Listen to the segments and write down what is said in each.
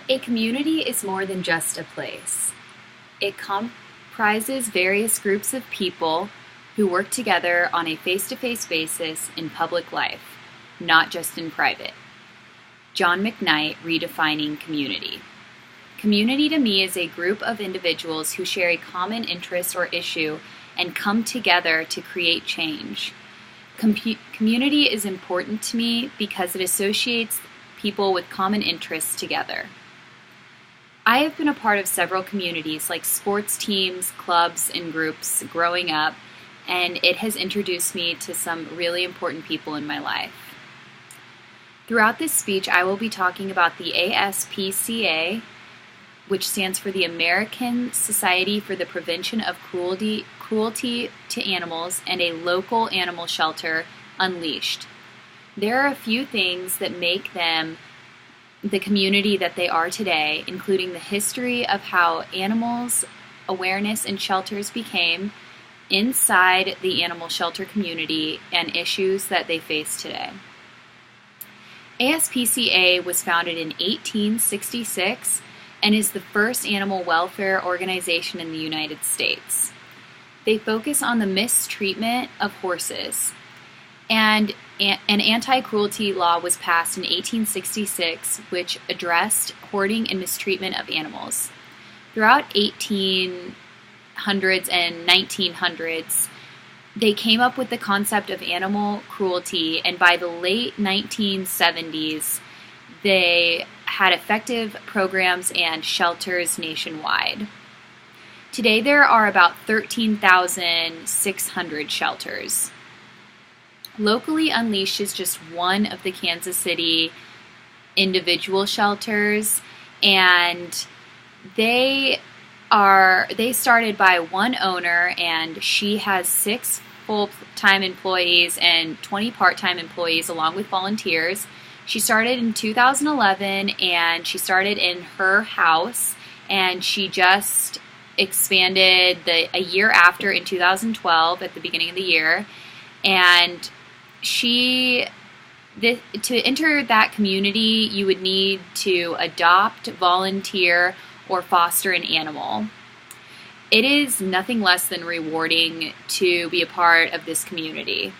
A community is more than just a place. It comprises various groups of people who work together on a face-to-face basis in public life, not just in private. John McKnight, redefining community. Community to me is a group of individuals who share a common interest or issue and come together to create change. Community is important to me because it associates people with common interests together. I have been a part of several communities like sports teams, clubs, and groups growing up, and it has introduced me to some really important people in my life. Throughout this speech, I will be talking about the ASPCA, which stands for the American Society for the Prevention of Cruelty to Animals, and a local animal shelter, Unleashed. There are a few things that make them the community that they are today, including the history of how animals awareness in shelters became inside the animal shelter community and issues that they face today. ASPCA was founded in 1866 and is the first animal welfare organization in the United States. They focus on the mistreatment of horses, and an anti-cruelty law was passed in 1866 which addressed hoarding and mistreatment of animals. Throughout 1800s and 1900s, they came up with the concept of animal cruelty, and by the late 1970s, they had effective programs and shelters nationwide. Today, there are about 13,600 shelters. Locally, Unleashed is just one of the Kansas City individual shelters, and they started by one owner, and she has 6 full-time employees and 20 part-time employees along with volunteers. She started in 2011, and she started in her house, and she just expanded a year after in 2012 at the beginning of the year. And to enter that community, you would need to adopt, volunteer, or foster an animal. It is nothing less than rewarding to be a part of this community.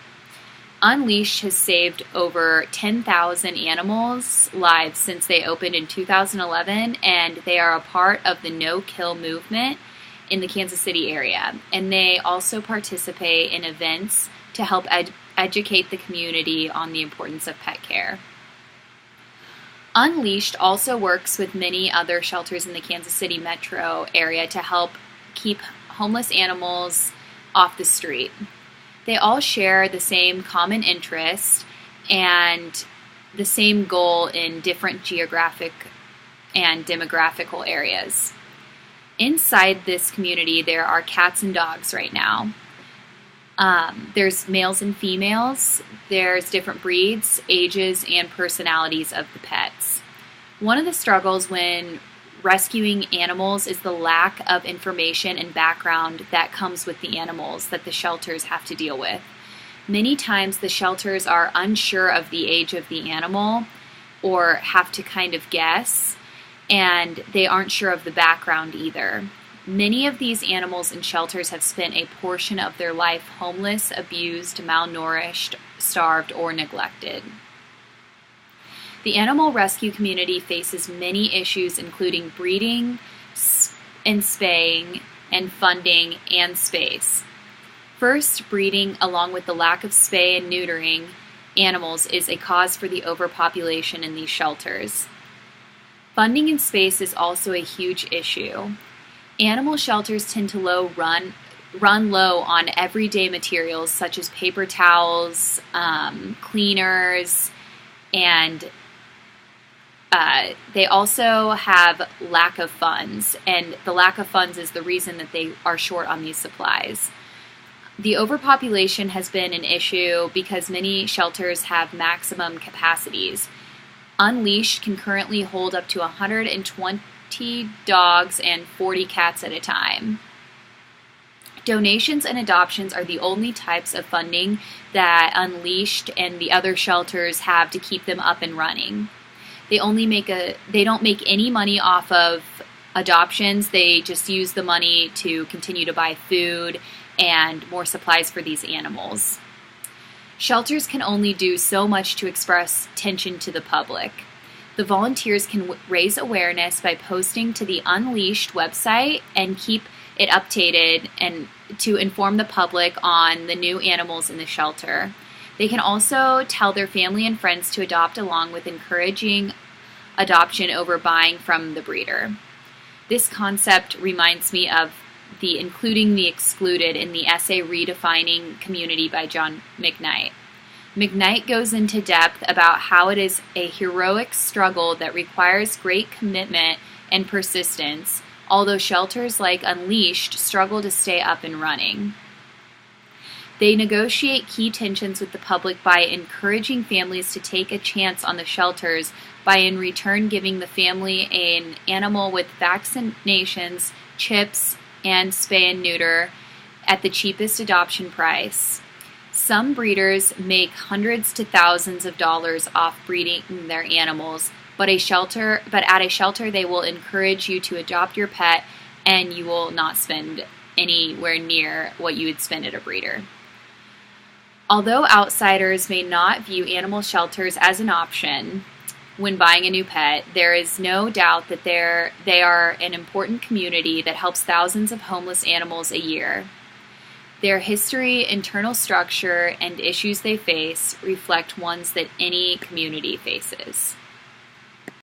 Unleashed has saved over 10,000 animals' lives since they opened in 2011, and they are a part of the no-kill movement in the Kansas City area. And they also participate in events to help educate the community on the importance of pet care. Unleashed also works with many other shelters in the Kansas City metro area to help keep homeless animals off the street. They all share the same common interest and the same goal in different geographic and demographical areas. Inside this community, there are cats and dogs right now. There's males and females, there's different breeds, ages, and personalities of the pets. One of the struggles when rescuing animals is the lack of information and background that comes with the animals that the shelters have to deal with. Many times the shelters are unsure of the age of the animal or have to kind of guess, and they aren't sure of the background either. Many of these animals in shelters have spent a portion of their life homeless, abused, malnourished, starved, or neglected. The animal rescue community faces many issues, including breeding and spaying and funding and space. First, breeding, along with the lack of spay and neutering animals, is a cause for the overpopulation in these shelters. Funding and space is also a huge issue. Animal shelters tend to run low on everyday materials such as paper towels, cleaners, and they also have lack of funds, and the lack of funds is the reason that they are short on these supplies. The overpopulation has been an issue because many shelters have maximum capacities. Unleashed can currently hold up to 120 dogs and 40 cats at a time. Donations and adoptions are the only types of funding that Unleashed and the other shelters have to keep them up and running. They don't make any money off of adoptions. They just use the money to continue to buy food and more supplies for these animals. Shelters can only do so much to express tension to the public. The volunteers can raise awareness by posting to the Unleashed website and keep it updated and to inform the public on the new animals in the shelter. They can also tell their family and friends to adopt, along with encouraging adoption over buying from the breeder. This concept reminds me of the Including the Excluded in the essay Redefining Community by John McKnight. McKnight goes into depth about how it is a heroic struggle that requires great commitment and persistence, although shelters like Unleashed struggle to stay up and running. They negotiate key tensions with the public by encouraging families to take a chance on the shelters by in return giving the family an animal with vaccinations, chips, and spay and neuter at the cheapest adoption price. Some breeders make hundreds to thousands of dollars off breeding their animals, but at a shelter they will encourage you to adopt your pet and you will not spend anywhere near what you would spend at a breeder. Although outsiders may not view animal shelters as an option when buying a new pet, there is no doubt that they are an important community that helps thousands of homeless animals a year. Their history, internal structure, and issues they face reflect ones that any community faces.